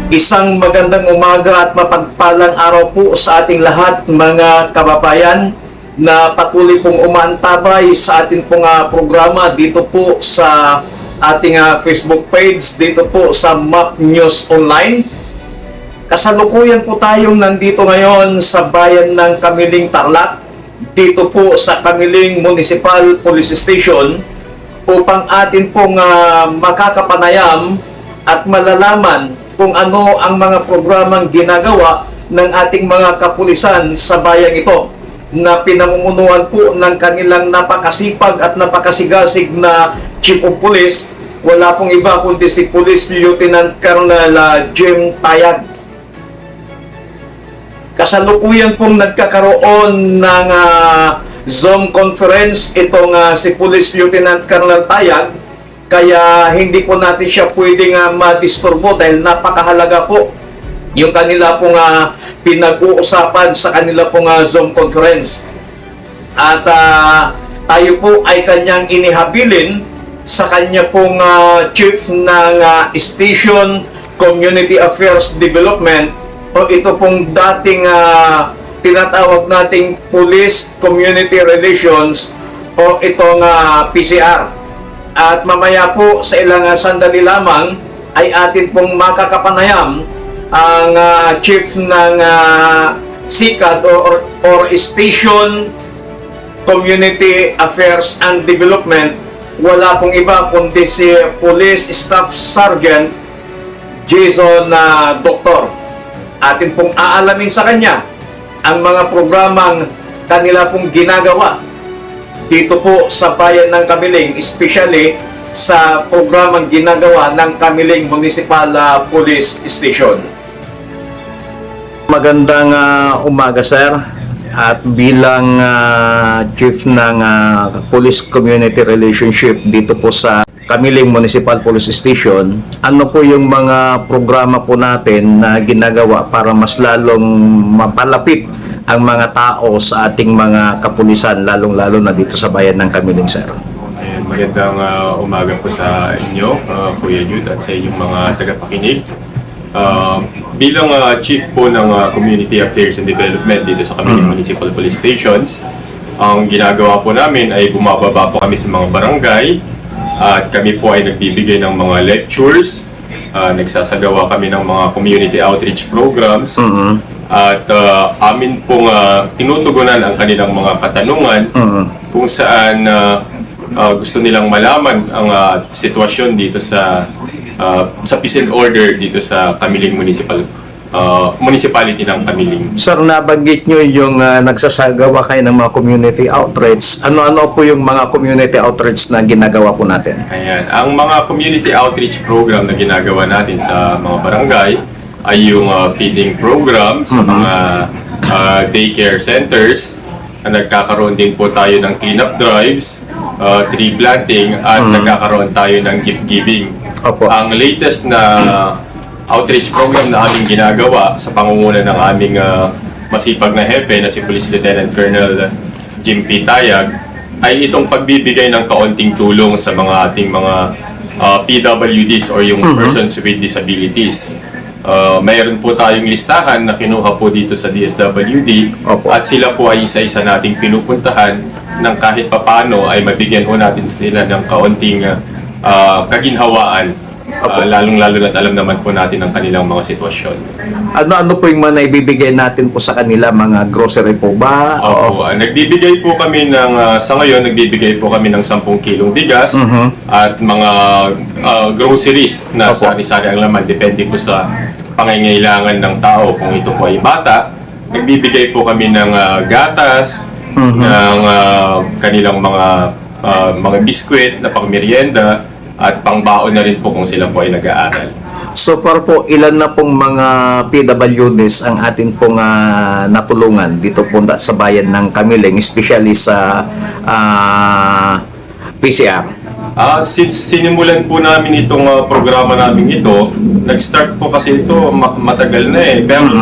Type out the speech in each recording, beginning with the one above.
Isang magandang umaga at mapagpalang araw po sa ating lahat mga kababayan na patuloy pong umaantabay sa ating pong programa dito po sa ating Facebook page, dito po sa Map News Online. Kasalukuyan po tayong nandito ngayon sa bayan ng Kamiling, Tarlac, dito po sa Kamiling Municipal Police Station upang atin pong makakapanayam at malalaman kung ano ang mga programang ginagawa ng ating mga kapulisan sa bayang ito na pinamumunuan po ng kanilang napakasipag at napakasigasig na Chief of Police. Wala pong iba kundi si Police Lieutenant Colonel Jim Tayag. Kasalukuyan pong nagkakaroon ng Zoom conference itong si Police Lieutenant Colonel Tayag. Kaya hindi po natin siya pwedeng madisturbo dahil napakahalaga po yung kanila pong pinag-uusapan sa kanila pong Zoom conference. At tayo po ay kanyang inihabilin sa kanya pong Chief ng Station Community Affairs Development o ito pong dating tinatawag nating Police Community Relations o itong PCR. At mamaya po sa ilang sandali lamang ay atin pong makakapanayam ang Chief ng SICAD or Station Community Affairs and Development. Wala pong iba kundi si Police Staff Sergeant Jason Doctor. Atin pong aalamin sa kanya ang mga programang kanila pong ginagawa dito po sa bayan ng Kamiling, especially sa programang ginagawa ng Kamiling Municipal Police Station. Magandang umaga, sir. At bilang Chief ng Police Community Relationship dito po sa Kamiling Municipal Police Station, ano po yung mga programa po natin na ginagawa para mas lalong mapalapit ang mga tao sa ating mga kapulisan, lalong-lalo na dito sa bayan ng Kamiling, sir? Magandang umaga po sa inyo, Kuya Jude, at sa inyong mga tagapakinig. Bilang Chief po ng Community Affairs and Development dito sa Kamiling Municipal Police Stations, ang ginagawa po namin ay bumababa po kami sa mga barangay at kami po ay nagbibigay ng mga lectures, nagsasagawa kami ng mga community outreach programs, at amin pong tinutugunan ang kanilang mga katanungan kung saan gusto nilang malaman ang sitwasyon dito sa peace and order dito sa Kamiling Municipality ng Kamiling. Sir, nabanggit nyo yung nagsasagawa kayo ng mga community outreach. Ano-ano po yung mga community outreach na ginagawa po natin? Ayan. Ang mga community outreach program na ginagawa natin sa mga barangay ay yung feeding program sa mga daycare centers. Nagkakaroon din po tayo ng cleanup drives, tree planting, at nagkakaroon tayo ng gift giving. Opo. Ang latest na outreach program na aming ginagawa sa pangunguna ng aming masipag na hepe na si Police Lieutenant Colonel Jim P. Tayag ay itong pagbibigay ng kaunting tulong sa mga ating mga PWDs or yung persons with disabilities. Mayroon po tayong listahan na kinuha po dito sa DSWD. Opo. At sila po ay isa-isa nating pinupuntahan ng kahit papano ay mabigyan po natin sila ng kaunting kaginhawaan. Lalong-lalo na't alam naman po natin ang kanilang mga sitwasyon. Ano po yung mga naibibigay natin po sa kanila? Mga grocery po ba? Opo. Nagbibigay po kami sa ngayon, nagbibigay po kami ng 10 kilong bigas at mga groceries na sari-sari ang laman. Depende po sa pangangailangan ng tao. Kung ito po ay bata, nagbibigay po kami ng gatas, ng kanilang mga biskwit na pangmeryenda, at pangbaon na rin po kung sila po ay nag-aaral. So far po, ilan na pong mga PWDs ang atin pong natulungan dito po sa bayan ng Kamiling, especially sa PCR? Since sinimulan po namin itong programa namin ito, nag-start po kasi ito matagal na eh. Pero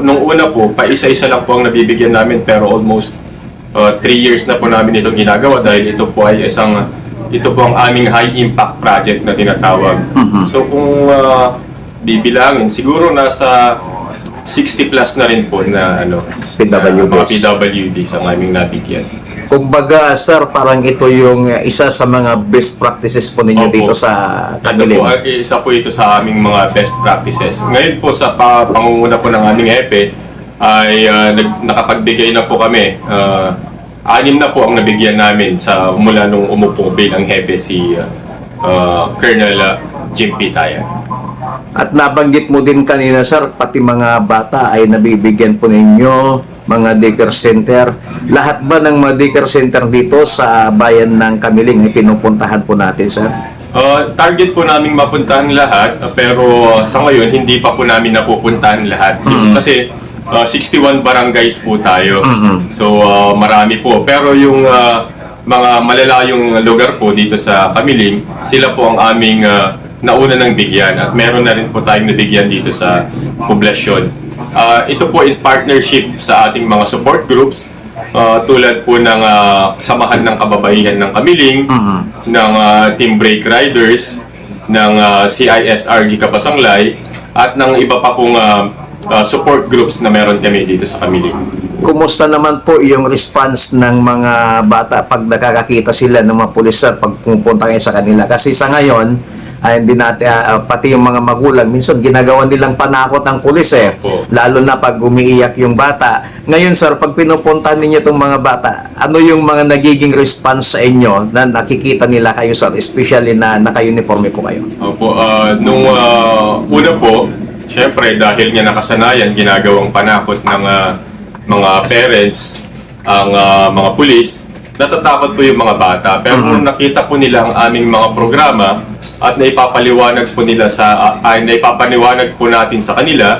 nung una po, pa-isa-isa lang po ang nabibigyan namin, pero almost 3 years na po namin itong ginagawa dahil ito po ay ito po ang aming high impact project na tinatawag. So kung bibilangin, siguro nasa 60 plus na rin po na PWDs. mga PWDs ang aming nabigyan. Kumbaga, sir, parang ito yung isa sa mga best practices po ninyo Opo. dito sa Cagaling. Isa po ito sa aming mga best practices. Ngayon po sa pangunguna po ng aming hepe ay nakapagbigay na po kami. 6 na po ang nabigyan namin mula nung umupo bilang hepe si Colonel Jim P. Tayag. At nabanggit mo din kanina, sir, pati mga bata ay nabibigyan po ninyo, mga daycare center. Lahat ba ng mga daycare center dito sa bayan ng Camiling ay pinupuntahan po natin, sir? Target po namin mapuntahan lahat, pero sa ngayon hindi pa po namin napupuntahan lahat. Kasi 61 barangays po tayo. So marami po. Pero yung mga malalayong lugar po dito sa Camiling, sila po ang aming nauna ng bigyan at meron na rin po tayong nabigyan dito sa poblasyon. Ito po in partnership sa ating mga support groups tulad po ng Samahan ng Kababaihan ng Camiling, ng Team Brake Riders, ng CISRG Kapasanglay at ng iba pa pong support groups na meron kami dito sa Camiling. Kumusta naman po yung response ng mga bata pag nakakakita sila ng mga pulis, sir, pag pumunta kayo sa kanila? Kasi sa ngayon, ay hindi natin, pati yung mga magulang, minsan ginagawa nilang panakot ang pulis Opo. lalo na pag umiiyak yung bata. Ngayon, sir, pag pinupuntahan ninyo itong mga bata, ano yung mga nagiging response sa inyo na nakikita nila kayo, sir, especially na naka-uniforme po kayo? Opo, nung una po, syempre dahil nga nakasanayan, ginagawang panakot ng mga parents, ang mga pulis, natatakot po yung mga bata. Pero kung nakita po nila ang aming mga programa at naipapaliwanag po natin sa kanila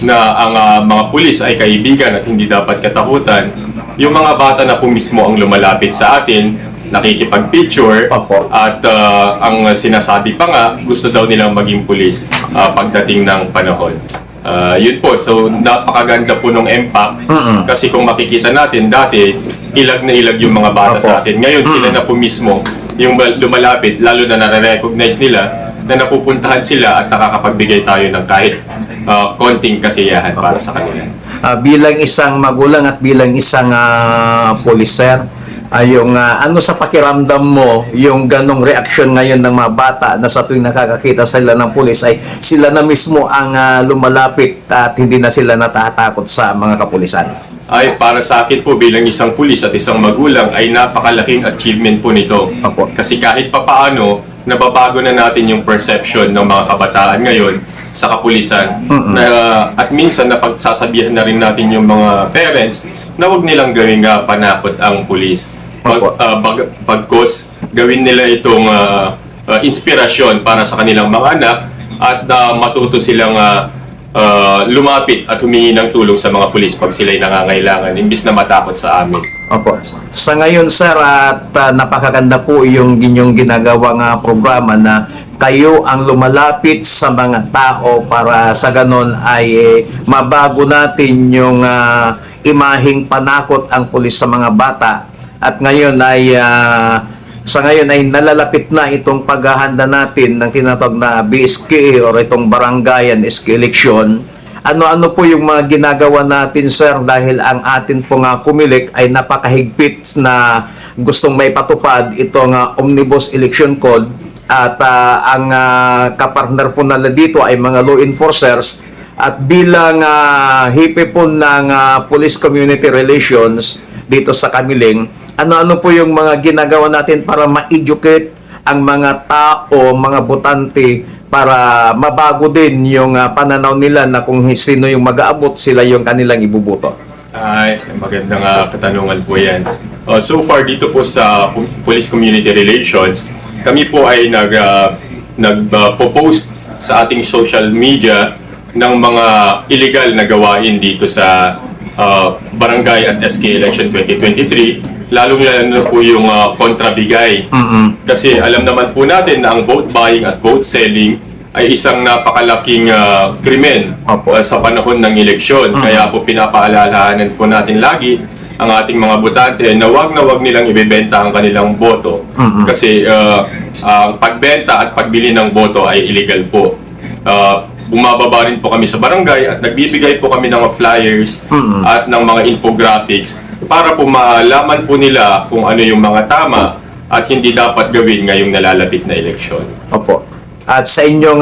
na ang mga pulis ay kaibigan at hindi dapat katakutan, yung mga bata na po mismo ang lumalapit sa atin, nakikipag-picture, Opo. at ang sinasabi pa nga, gusto daw nilang maging pulis pagdating ng panahon. Yun po, so napakaganda po ng impact kasi kung makikita natin dati, ilag na ilag yung mga bata Opo. sa atin. Ngayon sila na po mismo yung lumalapit, lalo na nare-recognize nila na napupuntahan sila at nakakapagbigay tayo ng kahit konting kasiyahan para sa kanila. Bilang isang magulang at bilang isang pulis, sir, yung ano sa pakiramdam mo yung ganong reaksyon ngayon ng mga bata na sa tuwing nakakakita sila ng pulis ay sila na mismo ang lumalapit at hindi na sila natatakot sa mga kapulisan? Ay, para sa akin po bilang isang pulis at isang magulang ay napakalaking achievement po nito. Opo. Kasi kahit papaano, nababago na natin yung perception ng mga kabataan ngayon sa kapulisan. At minsan napagsasabihan na rin natin yung mga parents na huwag nilang gawing panakot ang pulis. Pagkos gawin nila itong inspirasyon para sa kanilang mga anak at matuto silang lumapit at humingi ng tulong sa mga pulis pag sila'y nangangailangan imbis na matakot sa amin. Opo. Sa ngayon, sir, at napakaganda po yung inyong ginagawang programa na kayo ang lumalapit sa mga tao para sa ganon ay mabago natin yung imaheng panakot ang pulis sa mga bata. At ngayon ay sa ngayon ay nalalapit na itong paghahanda natin ng tinatawag na BSK or itong barangay and SK election. Ano-ano po yung mga ginagawa natin, sir, dahil ang atin pong Kumilik ay napakahigpit na gustong may patupad itong Omnibus Election Code at ang kapartner po nila dito ay mga law enforcers at bilang hipe po ng Police Community Relations dito sa Camiling, ano-ano po yung mga ginagawa natin para ma-educate ang mga tao, mga botante para mabago din yung pananaw nila na kung sino yung mag-aabot, sila yung kanilang ibubuto? Ay, magandang katanungan po yan. So far dito po sa Police Community Relations, kami po ay nag-post sa ating social media ng mga illegal na gawain dito sa Barangay at SK Election 2023, lalo na po yung kontrabigay. Kasi alam naman po natin na ang vote buying at vote selling ay isang napakalaking krimen sa panahon ng eleksyon. Kaya po pinapaalalahanan po natin lagi ang ating mga botante na wag nilang ibebenta ang kanilang boto. Kasi ang pagbenta at pagbili ng boto ay illegal po. bumababa rin po kami sa barangay at nagbibigay po kami ng mga flyers at ng mga infographics para po malaman po nila kung ano yung mga tama at hindi dapat gawin ngayong nalalapit na eleksyon. Opo. At sa inyong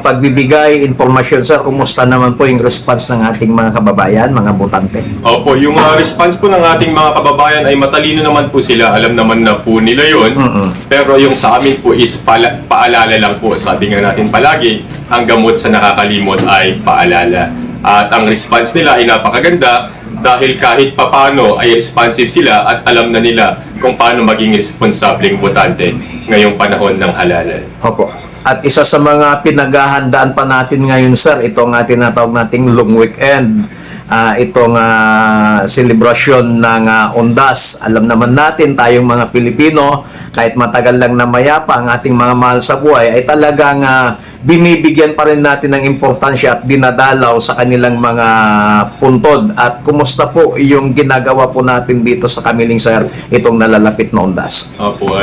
pagbibigay informasyon, sir, kumusta naman po yung response ng ating mga kababayan, mga botante? Opo, yung response po ng ating mga kababayan ay matalino naman po sila. Alam naman na po nila yun. Pero yung sa amin po is paalala lang po. Sabi nga natin palagi, ang gamot sa nakakalimot ay paalala. At ang response nila ay napakaganda dahil kahit papano ay responsive sila at alam na nila kung paano maging responsableng botante ngayong panahon ng halalan. Opo. At isa sa mga pinaghahandaan pa natin ngayon, sir, itong tinatawag nating long weekend. Itong celebration ng Undas. Alam naman natin, tayong mga Pilipino, kahit matagal lang na mayapa ang ating mga mahal sa buhay, ay talagang binibigyan pa rin natin ng importansya at dinadalaw sa kanilang mga puntod. At kumusta po yung ginagawa po natin dito sa Kamiling, sir, itong nalalapit na Undas? Opo,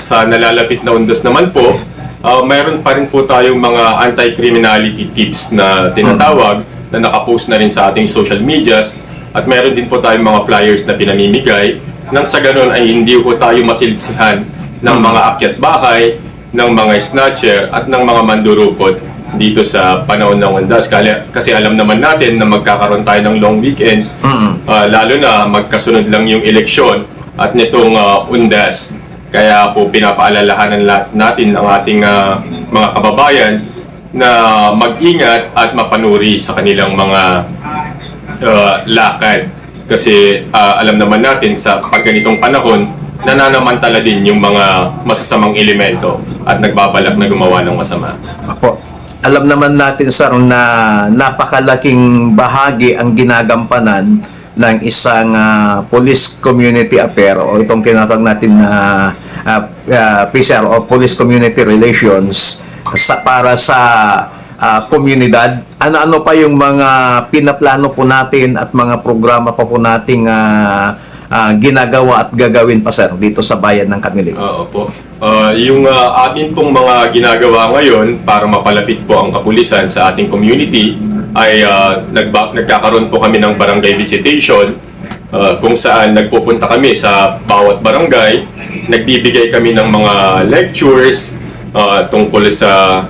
sa nalalapit na Undas naman po, mayroon pa rin po tayong mga anti-criminality tips na tinatawag na nakapost na rin sa ating social medias at mayroon din po tayong mga flyers na pinamimigay nang sa ganun ay hindi po tayo masilsihan ng mga akyat bahay, ng mga snatcher at ng mga mandurukot dito sa panahon ng Undas. Kasi alam naman natin na magkakaroon tayo ng long weekends, lalo na magkasunod lang yung eleksyon at nitong Undas. Kaya po pinapaalalahanan natin ang ating mga kababayan na mag-ingat at mapanuri sa kanilang mga lakad. Kasi alam naman natin sa pagganitong panahon, nananamantala din yung mga masasamang elemento at nagbabalak na gumawa ng masama. Opo. Alam naman natin, sir, na napakalaking bahagi ang ginagampanan ng isang police community affair o itong tinatawag natin na PCR o police community relations para sa komunidad. Ano-ano pa yung mga pinaplano po natin at mga programa pa po nating ginagawa at gagawin pa, sir, dito sa bayan ng Kamiling? Opo. Yung amin pong mga ginagawa ngayon para mapalapit po ang kapulisan sa ating community ay nagkakaroon po kami ng barangay visitation kung saan nagpupunta kami sa bawat barangay, nagbibigay kami ng mga lectures tungkol sa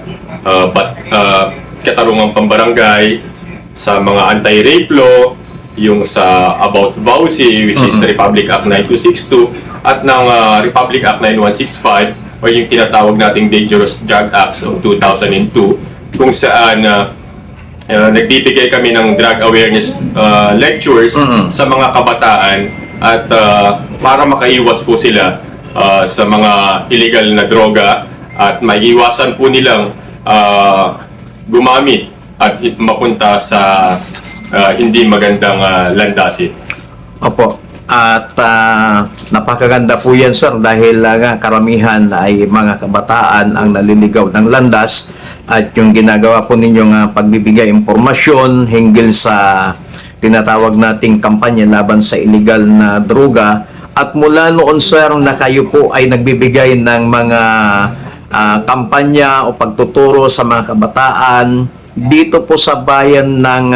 katarungang pambarangay, sa mga anti-rape law, yung sa about VAUSI, which is Republic Act 9262, at ng Republic Act 9165, o yung tinatawag nating Dangerous Drug Acts of 2002, kung saan nagbibigay kami ng drug awareness lectures sa mga kabataan at para makaiwas po sila sa mga illegal na droga at maiiwasan po nilang gumamit at mapunta sa hindi magandang landasin. Opo. At napakaganda po yan, sir, dahil karamihan ay mga kabataan ang naliligaw ng landas at yung ginagawa po ninyong pagbibigay impormasyon hinggil sa tinatawag nating kampanya laban sa illegal na droga. At mula noon, sir, na kayo po ay nagbibigay ng mga kampanya o pagtuturo sa mga kabataan dito po sa bayan ng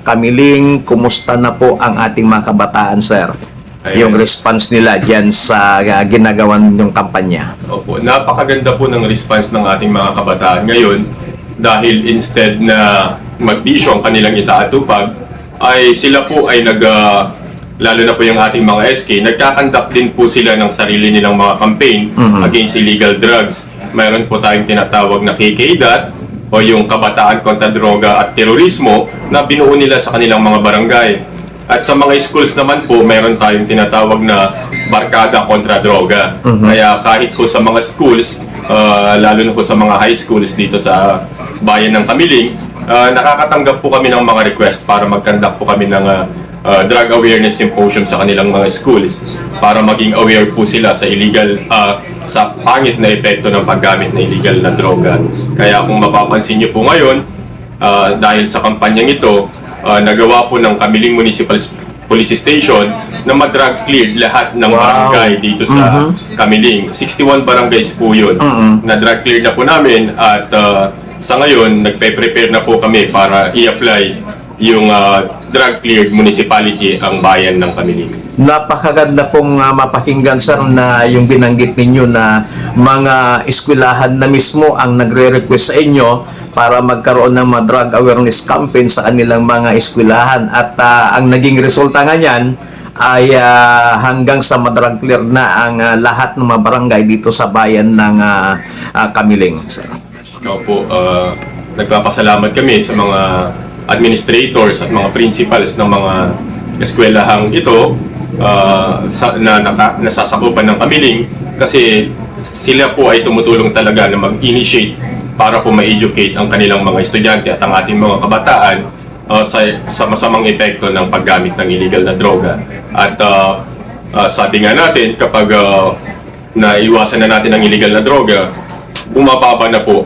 Kamiling, kumusta na po ang ating mga kabataan, sir? Ayun. Yung response nila diyan sa ginagawa ninyong kampanya. Opo, napakaganda po ng response ng ating mga kabataan ngayon dahil instead na magbisyo ang kanilang itaatupag, ay sila po ay lalo na po yung ating mga SK, nagkakandak din po sila ng sarili nilang mga campaign against illegal drugs. Mayroon po tayong tinatawag na KKDAT o yung Kabataan kontra Droga at Terorismo na binuo nila sa kanilang mga barangay. At sa mga schools naman po, mayroon tayong tinatawag na Barkada kontra Droga. Kaya kahit po sa mga schools, lalo na po sa mga high schools dito sa bayan ng Kamiling, nakakatanggap po kami ng mga request para mag-conduct po kami ng drug awareness symposium sa kanilang mga schools para maging aware po sila sa illegal, sa pangit na epekto ng paggamit na illegal na droga. Kaya kung mapapansin niyo po ngayon, dahil sa kampanyang ito, nagawa po ng Kamiling Municipal Police Station na ma-drug cleared lahat ng barangay dito sa Kamiling. 61 barangays po yun. Na drug cleared na po namin at sa ngayon, nagpe-prepare na po kami para i-apply yung drug-cleared municipality ang bayan ng Kamiling. Napakaganda pong mapakinggan, sir, na yung binanggit ninyo na mga eskwelahan na mismo ang nagre-request sa inyo para magkaroon ng mga drug awareness campaign sa kanilang mga eskwelahan. At ang naging resulta nga niyan ay hanggang sa ma-drug clear na ang lahat ng mga barangay dito sa bayan ng Kamiling, sir. Opo, nagpapasalamat kami sa mga administrators at mga principals ng mga eskwelahang ito na nasasakupan ng Kamiling, kasi sila po ay tumutulong talaga na mag-initiate para po ma-educate ang kanilang mga estudyante at ang ating mga kabataan sa masamang epekto ng paggamit ng illegal na droga. At sabi nga natin, kapag naiwasan na natin ang illegal na droga, bumababa na po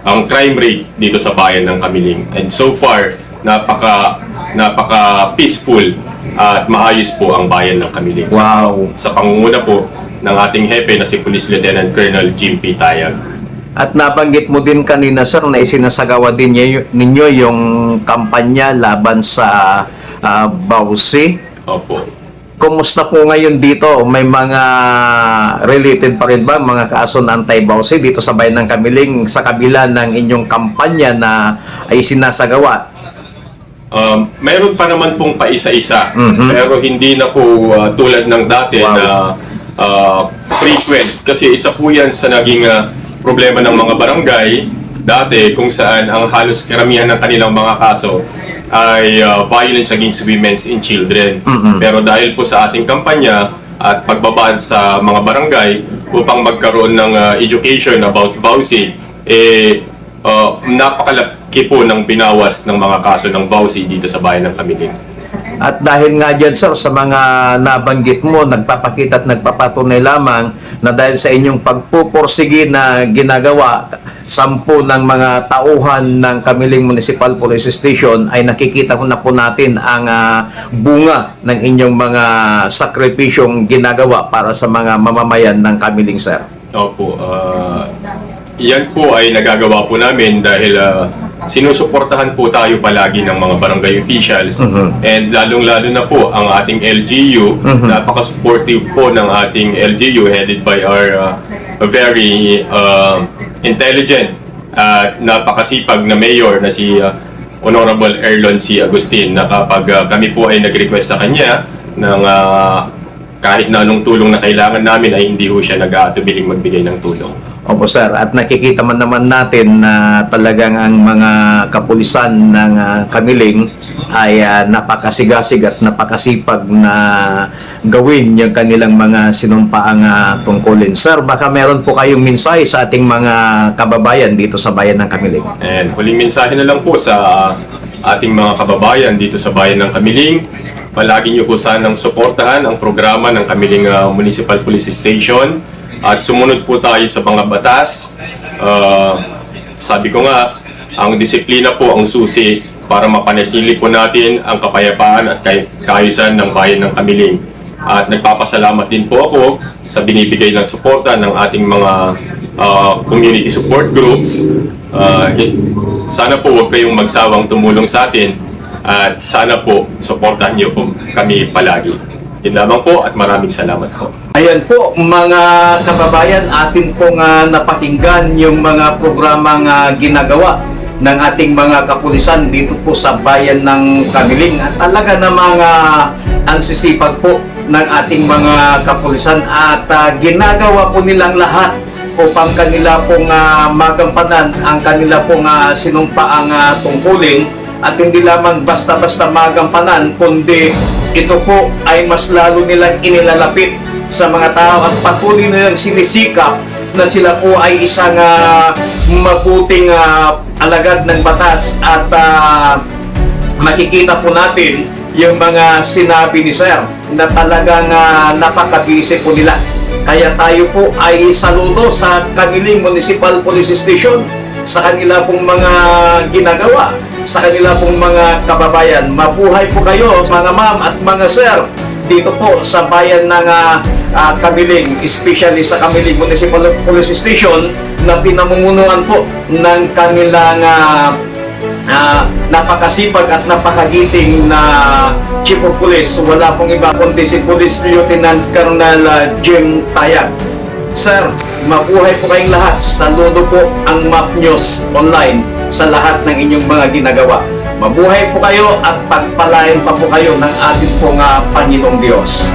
ang crime rate dito sa bayan ng Kamiling. And so far, napaka peaceful at maayos po ang bayan ng Kamiling. Wow. Sa pangunguna po ng ating hepe na si Police Lieutenant Colonel Jim P. Tayag. At nabanggit mo din kanina, sir, na isinasagawa din ninyo yung kampanya laban sa Bausi. Opo. Kumusta po ngayon dito? May mga related pa rin ba mga kaso ng anti-Bausi dito sa bayan ng Kamiling sa kabila ng inyong kampanya na ay sinasagawa? Mayroon pa naman pong paisa-isa, pero hindi na po tulad ng dati na frequent. Kasi isa po yan sa naging problema ng mga barangay dati, kung saan ang halos karamihan ng kanilang mga kaso ay violence against women and children. Pero dahil po sa ating kampanya at pagbabaan sa mga barangay upang magkaroon ng education about VAUSI, napakalaki po ng binawas ng mga kaso ng VAUSI dito sa bayan ng Kamiling. At dahil nga dyan, sir, sa mga nabanggit mo, nagpapakita at nagpapatunay lamang na dahil sa inyong pagpupursige na ginagawa, 10 ng mga tauhan ng Kamiling Municipal Police Station ay nakikita ko na po natin ang bunga ng inyong mga sakripisyong ginagawa para sa mga mamamayan ng Kamiling, sir. Opo, yan po ay nagagawa po namin dahil sinusuportahan po tayo palagi ng mga barangay officials, and lalong-lalo na po ang ating LGU. Napaka-supportive po ng ating LGU headed by our very intelligent at napakasipag na mayor na si Honorable Erlon C. Agustin, na kapag kami po ay nag-request sa kanya ng kahit na anong tulong na kailangan namin, ay hindi ho siya nag-aatubiling magbigay ng tulong. Opo, sir. At nakikita man naman natin na talagang ang mga kapulisan ng Kamiling ay napakasigasig at napakasipag na gawin yung kanilang mga sinumpaang tungkulin. Sir, baka meron po kayong mensahe sa ating mga kababayan dito sa bayan ng Kamiling. And huling mensahe na lang po sa ating mga kababayan dito sa bayan ng Kamiling. Palagi niyo po sanang suportahan ang programa ng Kamiling Municipal Police Station at sumunod po tayo sa mga batas. Sabi ko nga, ang disiplina po ang susi para mapanatili po natin ang kapayapaan at kaayusan ng bayan ng Kamiling. At nagpapasalamat din po ako sa binibigay ng suporta ng ating mga community support groups. Sana po huwag kayong magsawang tumulong sa atin at sana po suportahan niyo po kami palagi. Yun lamang po at maraming salamat po. Ayan po mga kababayan, atin pong napakinggan yung mga programang ginagawa ng ating mga kapulisan dito po sa bayan ng Kamiling. At talaga na mga ansisipag po ng ating mga kapulisan at ginagawa po nilang lahat upang kanila pong magampanan ang kanila pong sinumpaang tungkulin. At hindi lamang basta-basta magampanan, kundi ito po ay mas lalo nilang inilalapit sa mga tao at patuloy nilang sinisikap na sila po ay isang mabuting alagad ng batas. At makikita po natin yung mga sinabi ni Sir na talagang napakabisi po nila. Kaya tayo po ay saludo sa Kamiling Municipal Police Station sa kanila pong mga ginagawa, sa kanila pong mga kababayan. Mabuhay po kayo mga ma'am at mga sir dito po sa bayan ng Kamiling, especially sa Kamiling Municipal Police Station na pinamumunuan po ng kanilang napakasipag at napakagiting na Chief of Police. Wala pong iba kundi si Police Lieutenant Colonel Jim Tayag. Sir, mabuhay po kayong lahat. Saludo po ang Map News Online sa lahat ng inyong mga ginagawa. Mabuhay po kayo at pagpalain pa po kayo ng ating pong Panginoong Diyos.